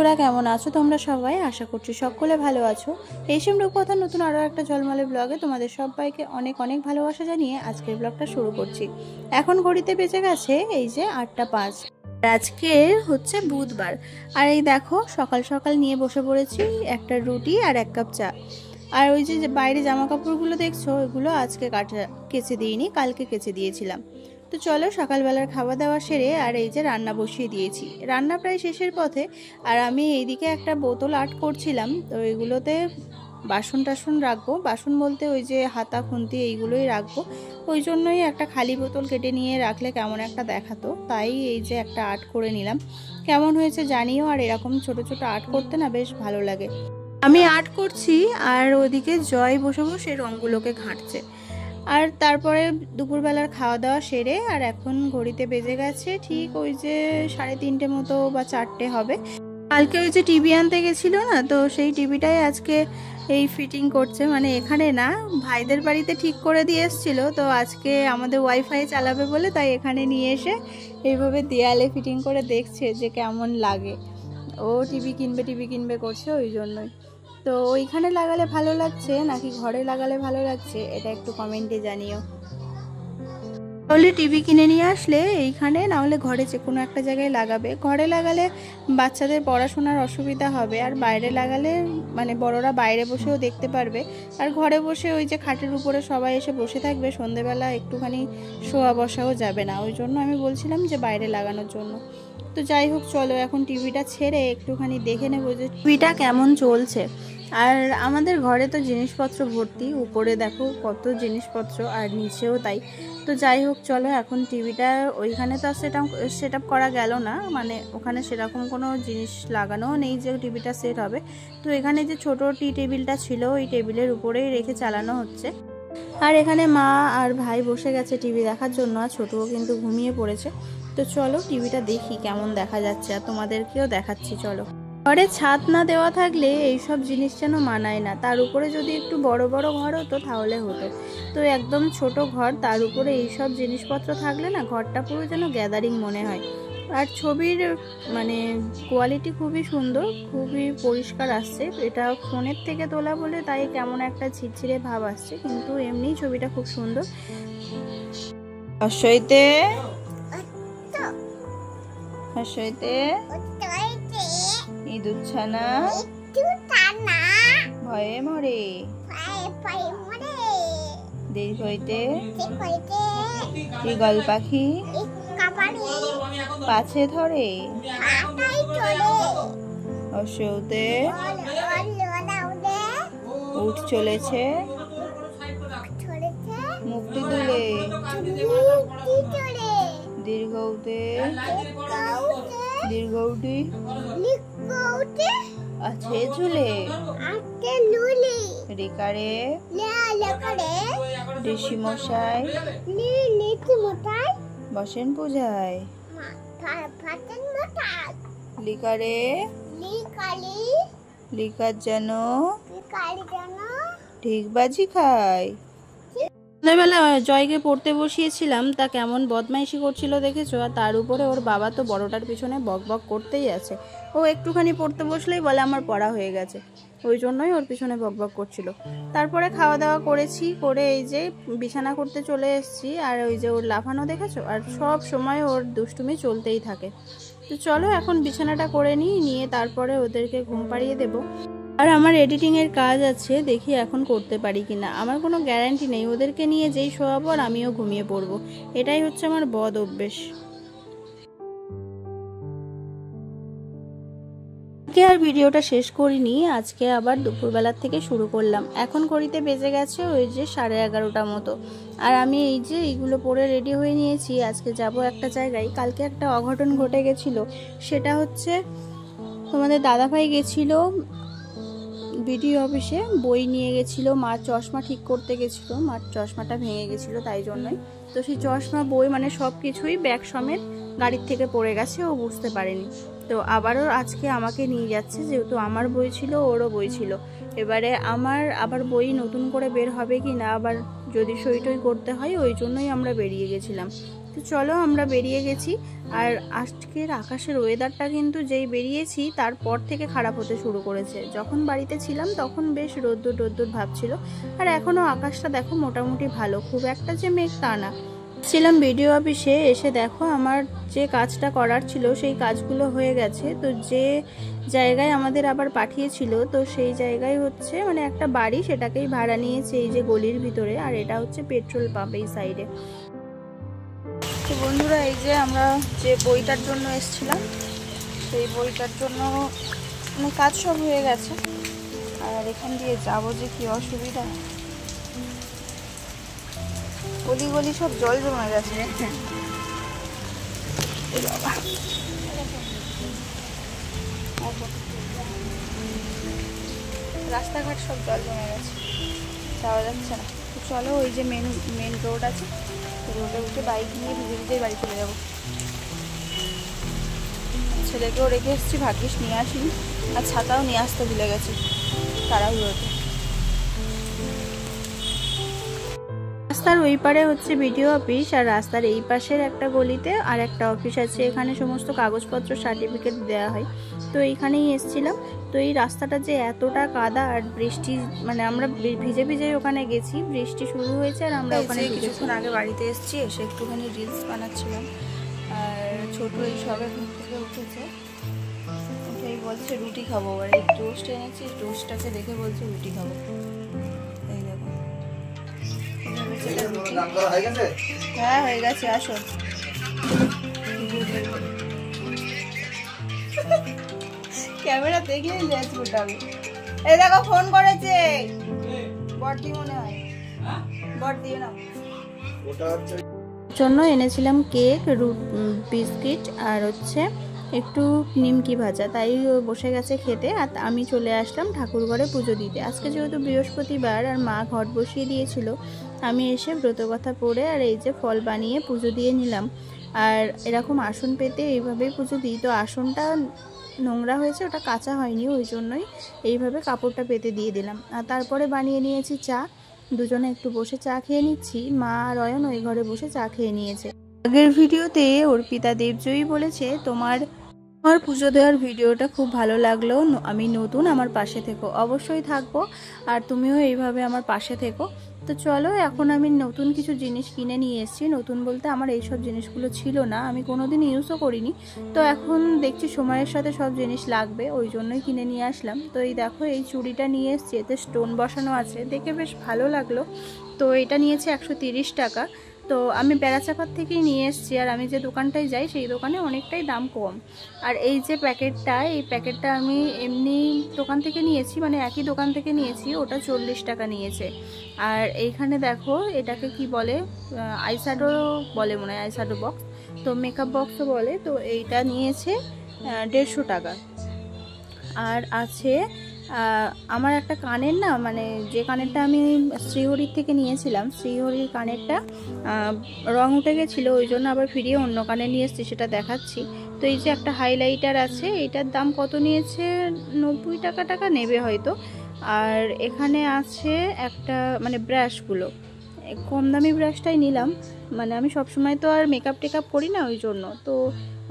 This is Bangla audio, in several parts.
বন্ধুরা কেমন আছো তোমরা সবাই? আশা করছি সকলে ভালো আছো। এইসব রূপকথার নতুন আরও একটা ঝলমলে ব্লগে তোমাদের সবাইকে অনেক অনেক ভালোবাসা জানিয়ে আজকের ব্লগটা শুরু করছি। এখন ঘড়িতে বেজে গেছে এই যে 8টা 5। আজকে হচ্ছে বুধবার, আর এই দেখো সকাল সকাল নিয়ে বসে পড়েছি একটা রুটি আর 1 কাপ চা। আর ওই যে বাইরে জামা কাপড়গুলো দেখছো ওইগুলো আজকে কেচে দিইনি, কালকে কেচে দিয়েছিলাম। তো চলো সকালবেলার খাওয়া দাওয়া সেরে আর এই যে রান্না বসিয়ে দিয়েছি, রান্না প্রায় শেষের পথে। আর আমি এইদিকে একটা বোতল আর্ট করছিলাম, তো এগুলোতে বাসন টাসন রাখবো। বাসন বলতে ওই যে হাতা খুন্তি এইগুলোই রাখবো। ওই জন্যই একটা খালি বোতল কেটে নিয়ে রাখলে কেমন একটা দেখাতো, তাই এই যে একটা আর্ট করে নিলাম। কেমন হয়েছে জানিও, আর এরকম ছোট ছোট আর্ট করতে না বেশ ভালো লাগে। আমি আর্ট করছি আর ওদিকে জয় বসে বসে রঙগুলোকে ঘাঁটছে। আর তারপরে দুপুরবেলার খাওয়া দাওয়া সেরে আর এখন ঘড়িতে বেজে গেছে ঠিক ওই যে 3:30 মতো বা 4টে হবে। কালকে ওই যে টিভি আনতে গেছিল না, তো সেই টিভিটাই আজকে এই ফিটিং করছে, মানে এখানে না ভাইদের বাড়িতে ঠিক করে দিয়ে এসেছিলো, তো আজকে আমাদের ওয়াইফাই চালাবে বলে তাই এখানে নিয়ে এসে এইভাবে দেয়ালে ফিটিং করে দেখছে যে কেমন লাগে। ও টিভি কিনবে করছে, ওই জন্যই। তো ওইখানে লাগালে ভালো লাগছে নাকি ঘরে লাগালে ভালো লাগছে এটা একটু কমেন্টে জানিও। তাহলে টিভি কিনে নিয়ে আসলে এইখানে, না হলে ঘরে যে কোনো একটা জায়গায় লাগাবে। ঘরে লাগালে বাচ্চাদের পড়াশোনার অসুবিধা হবে, আর বাইরে লাগালে মানে বড়রা বাইরে বসেও দেখতে পারবে। আর ঘরে বসে ওই যে খাটের উপরে সবাই এসে বসে থাকবে, সন্ধেবেলা একটুখানি শোয়া বসাও যাবে না, ওই জন্য আমি বলছিলাম যে বাইরে লাগানোর জন্য। তো যাই হোক চলো এখন টিভিটা ছেড়ে একটুখানি দেখে নেবো যে টিভিটা কেমন চলছে। আর আমাদের ঘরে তো জিনিসপত্র ভর্তি, উপরে দেখো কত জিনিসপত্র আর নিচেও তাই। তো যাই হোক চলো এখন টিভিটা, ওইখানে তো সেট আপ করা গেল না, মানে ওখানে সেরকম কোনো জিনিস লাগানো নেই যে টিভিটা সেট হবে। তো এখানে যে ছোট টি টেবিলটা ছিল ওই টেবিলের উপরেই রেখে চালানো হচ্ছে। আর এখানে মা আর ভাই বসে গেছে টিভি দেখার জন্য, আর ছোটও কিন্তু ঘুমিয়ে পড়েছে। তো চলো টিভিটা দেখি কেমন দেখা যাচ্ছে, আর তোমাদেরকেও দেখাচ্ছি চলো। ঘরে ছাদ না দেওয়া থাকলে এইসব জিনিস যেন মানায় না, তার উপরে যদি একটু বড় বড় ঘর হতো তাহলে হতো। তো একদম ছোট ঘর, তার উপরে এইসব জিনিসপত্র থাকলে না ঘরটা পুরো যেন গ্যাদারিং মনে হয়। আর ছবির মানে কোয়ালিটি খুবই সুন্দর, খুবই পরিষ্কার আসছে। এটা ফোনের থেকে তোলা বলে তাই কেমন একটা ঝিরঝিরে ভাব আসছে, কিন্তু এমনি ছবিটা খুব সুন্দর। হসইতে হসইতে ইঁদুর ছানা ভয়ে মরে, দীর্ঘইতে ঈগল পাখি পাছে ধরে, অসৌতে উঠ চলেছে মুক্তি তুলে, দীর্ঘউতে দীর্ঘউটি আছে ঝুলে, রেকারে ঋষি মশাই বসেন পূজায়, লিকারে লিকার যেন ঠিক বাজি খায়। সন্ধ্যাবেলা জয়কে পড়তে বসিয়েছিলাম, তা কেমন বদমাইশি করছিল দেখেছো। আর তার উপরে ওর বাবা তো বড়টার পিছনে বক বক করতেই আছে। ও একটুখানি পড়তে বসলেই বলে আমার পড়া হয়ে গেছে, ওই জন্যই ওর পিছনে বক বক করছিল। তারপরে খাওয়া দাওয়া করেছি, করে এই যে বিছানা করতে চলে এসেছি। আর ওই যে ওর লাফানো দেখেছো, আর সব সময় ওর দুষ্টুমি চলতেই থাকে। তো চলো এখন বিছানাটা করে নিয়ে তারপরে ওদেরকে ঘুম পাড়িয়ে দেবো। আর আমার এডিটিংয়ের কাজ আছে, দেখি এখন করতে পারি কিনা। আমার কোনো গ্যারান্টি নেই, ওদেরকে নিয়ে যেই শোয়াবো আর আমিও ঘুমিয়ে পড়বো, এটাই হচ্ছে আমার বদ অভ্যেস। আজকে আর ভিডিওটা শেষ করিনি, আজকে আবার দুপুরবেলার থেকে শুরু করলাম। এখন ঘড়িতে বেজে গেছে ওই যে 11:30 মতো। আর আমি এই যে এইগুলো পরে রেডি হয়ে নিয়েছি, আজকে যাব একটা জায়গায়। কালকে একটা অঘটন ঘটে গেছিলো, সেটা হচ্ছে তোমাদের দাদাভাই গেছিলো বিডিও অফিসে, বই নিয়ে গেছিলো। মার চশমা ঠিক করতে গেছিলো, মার চশমাটা ভেঙে গেছিলো, তাই জন্যই। তো সেই চশমা বই মানে সব কিছুই ব্যাগ সমেত গাড়ির থেকে পড়ে গেছে, ও বুঝতে পারেনি। তো আবারও আজকে আমাকে নিয়ে যাচ্ছে, যেহেতু আমার বই ছিল ওরও বই ছিল। এবারে আমার আবার বই নতুন করে বের হবে কি না, আবার যদি সই টই করতে হয়, ওই জন্যই আমরা বেরিয়ে গেছিলাম। তো চলো আমরা বেরিয়ে গেছি। আর আজকের আকাশের ওয়েদারটা কিন্তু যেই বেরিয়েছি তারপর থেকে খারাপ হতে শুরু করেছে। যখন বাড়িতে ছিলাম তখন বেশ রোদ্দুর রোদ্দুর ভাব ছিল, আর এখনও আকাশটা দেখো মোটামুটি ভালো, খুব একটা যে মেঘ তা না। ছিলাম ভিডিও অফিসে, এসে দেখো আমার যে কাজটা করার ছিল সেই কাজগুলো হয়ে গেছে। তো যে জায়গায় আমাদের আবার পাঠিয়েছিল, তো সেই জায়গায় হচ্ছে মানে একটা বাড়ি, সেটাকেই ভাড়া নিয়েছে এই যে গলির ভিতরে, আর এটা হচ্ছে পেট্রোল পাম্প এই সাইডে। তো বন্ধুরা, এই যে আমরা যে বইটার জন্য এসেছিলাম সেই বইটার জন্য মানে কাজ সব হয়ে গেছে। আর এখান দিয়ে যাবো যে কি অসুবিধা, গলি গলি সব জল জমে গেছে। রাস্তাঘাট সব জল জমে গেছে, যাওয়া যাচ্ছে না। তো চলো ওই যে মেন রোড আছে, রোডে উঠে বাইক নিয়ে ভিজে ভিজে বাড়ি চলে যাবো। ছেলেকেও রেখে এসেছি, ভাগ্যিস নিয়ে আসিনি, আর ছাতাও নিয়ে আসতে ভুলে গেছি তাড়াহুড়োতে। রাস্তার ওই পারে হচ্ছে বিডিও অফিস, আর রাস্তার এই পাশের একটা গলিতে আর একটা অফিস আছে, এখানে সমস্ত কাগজপত্র সার্টিফিকেট দেওয়া হয়। তো এইখানেই এসেছিলাম। তো এই রাস্তাটা যে এতটা কাদা আর বৃষ্টি, মানে আমরা ভিজে ভিজে ওখানে গেছি, বৃষ্টি শুরু হয়েছে আর আমরা ওখানে কিছুক্ষণ আগে বাড়িতে এসেছি। এসে একটুখানি রিলস বানাচ্ছিলাম, আর ছোট এই সবে ঘুম থেকে উঠেছে, উঠেই বলছে রুটি খাবো। আর এই টোস্ট এনেছি, টোস্টটাকে দেখে বলছে রুটি খাবো। এই দেখো, হ্যাঁ হয়ে গেছে, আসো। ক্যামেরা দেখলেই লেজ গুটাবে। এই দেখো ফোন করেছে বড়দি, মনে হয় বড়দি না, জন্য এনেছিলাম কেক, বিস্কিট আর হচ্ছে একটু নিমকি ভাজা। তাই বসে গেছে খেতে, আর আমি চলে আসলাম ঠাকুর ঘরে পুজো দিতে। আজকে যেহেতু বৃহস্পতিবার আর মা ঘট বসিয়ে দিয়েছিল, আমি এসে ব্রতকথা পড়ে আর এই যে ফল বানিয়ে পুজো দিয়ে নিলাম। আর এরকম আসন পেতে এইভাবেই পুজো দিই। তো আসনটা নোংরা হয়েছে, ওটা কাঁচা হয়নি, ওই জন্যই এইভাবে কাপড়টা পেতে দিয়ে দিলাম। আর তারপরে বানিয়ে নিয়েছি চা, দুজনে একটু বসে চা খেয়ে নিচ্ছি। মা আর অয়ন ওই ঘরে বসে চা খেয়ে নিয়েছে। আগের ভিডিওতে অর্পিতা দেবজয়ী বলেছে তোমার পুজো দেওয়ার ভিডিওটা খুব ভালো লাগলো, আমি নতুন, আমার পাশে থেকো। অবশ্যই থাকবো, আর তুমিও এইভাবে আমার পাশে থেকো। তো চলো, এখন আমি নতুন কিছু জিনিস কিনে নিয়ে এসেছি। নতুন বলতে আমার এইসব জিনিসগুলো ছিল না, আমি কোনোদিন ইউজও করিনি। তো এখন দেখছি সময়ের সাথে সব জিনিস লাগবে, ওই জন্যই কিনে নিয়ে আসলাম। তো এই দেখো, এই চুড়িটা নিয়ে এসেছি, এতে স্টোন বসানো আছে, দেখে বেশ ভালো লাগলো। তো এটা নিয়েছে 130 টাকা। তো আমি বেড়াচাপার থেকেই নিয়ে এসেছি, আর আমি যে দোকানটায় যাই সেই দোকানে অনেকটাই দাম কম। আর এই যে প্যাকেটটা, এই প্যাকেটটা আমি এমনি দোকান থেকে নিয়েছি, মানে একই দোকান থেকে নিয়েছি, ওটা 40 টাকা নিয়েছে। আর এইখানে দেখো, এটাকে কি বলে, আইশ্যাডো বলে মনে হয়, আইশ্যাডো বক্স, তো মেকআপ বক্সও বলে। তো এইটা নিয়েছে 150 টাকা। আর আছে আমার একটা কানের না, মানে যে কানেরটা আমি শ্রীহরির থেকে নিয়েছিলাম, শ্রীহরির কানেরটা রং উঠে গেছিলো, ওই জন্য আবার ফিরিয়ে অন্য কানের নিয়ে এসেছি, সেটা দেখাচ্ছি। তো এই যে একটা হাইলাইটার আছে, এইটার দাম কত নিয়েছে, 90 টাকা নেবে হয়তো। আর এখানে আছে একটা মানে ব্রাশগুলো, কম দামি ব্রাশটাই নিলাম, মানে আমি সবসময় তো আর মেকআপ টেকআপ করি না, ওই জন্য। তো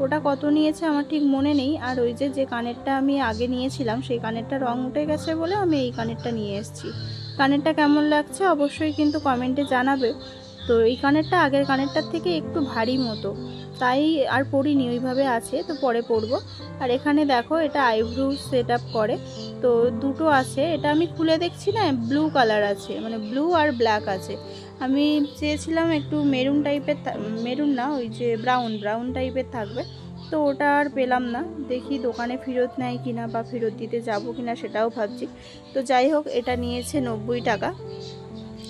ওটা কত নিয়েছে আমার ঠিক মনে নেই। আর ওই যে কানেরটা আমি আগে নিয়েছিলাম, সেই কানেরটা রং উঠে গেছে বলে আমি এই কানেরটা নিয়ে এসেছি। কানেরটা কেমন লাগছে অবশ্যই কিন্তু কমেন্টে জানাবে। তো এই কানেরটা আগের কানেরটার থেকে একটু ভারী মতো, তাই আর পরিনি, ওইভাবে আছে, তো পরে পরবো। আর এখানে দেখো, এটা আইব্রো সেট আপ করে, তো দুটো আছে। এটা আমি খুলে দেখছি না, ব্লু কালার আছে, মানে ব্লু আর ব্ল্যাক আছে। আমি চেয়েছিলাম একটু মেরুন টাইপের, মেরুন না, ওই যে ব্রাউন টাইপের থাকবে, তো ওটা আর পেলাম না। দেখি দোকানে ফেরত নেয় কিনা, বা ফেরত দিতে যাব কিনা সেটাও ভাবছি। তো যাই হোক, এটা নিয়েছে 90 টাকা।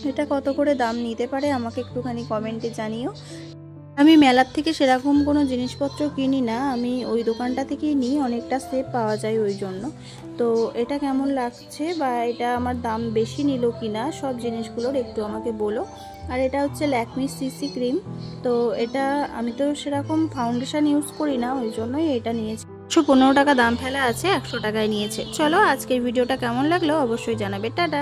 এটা কত করে দাম নিতে পারে আমাকে একটুখানি কমেন্টে জানিও। আমি মেলার থেকে সেরকম কোনো জিনিসপত্র কিনি না, আমি ওই দোকানটা থেকেই নিই, অনেকটা সেফ পাওয়া যায় ওই জন্য। তো এটা কেমন লাগছে, বা এটা আমার দাম বেশি নিল কিনা, সব জিনিসগুলোর একটু আমাকে বলো। আর এটা হচ্ছে ল্যাকমি সিসি ক্রিম। তো এটা আমি তো সেরকম ফাউন্ডেশন ইউজ করি না, ওই জন্যই এটা নিয়েছি। 115 টাকা দাম ফেলা আছে, 100 টাকায় নিয়েছে। চলো, আজকের ভিডিওটা কেমন লাগলো অবশ্যই জানাবে। টাটা।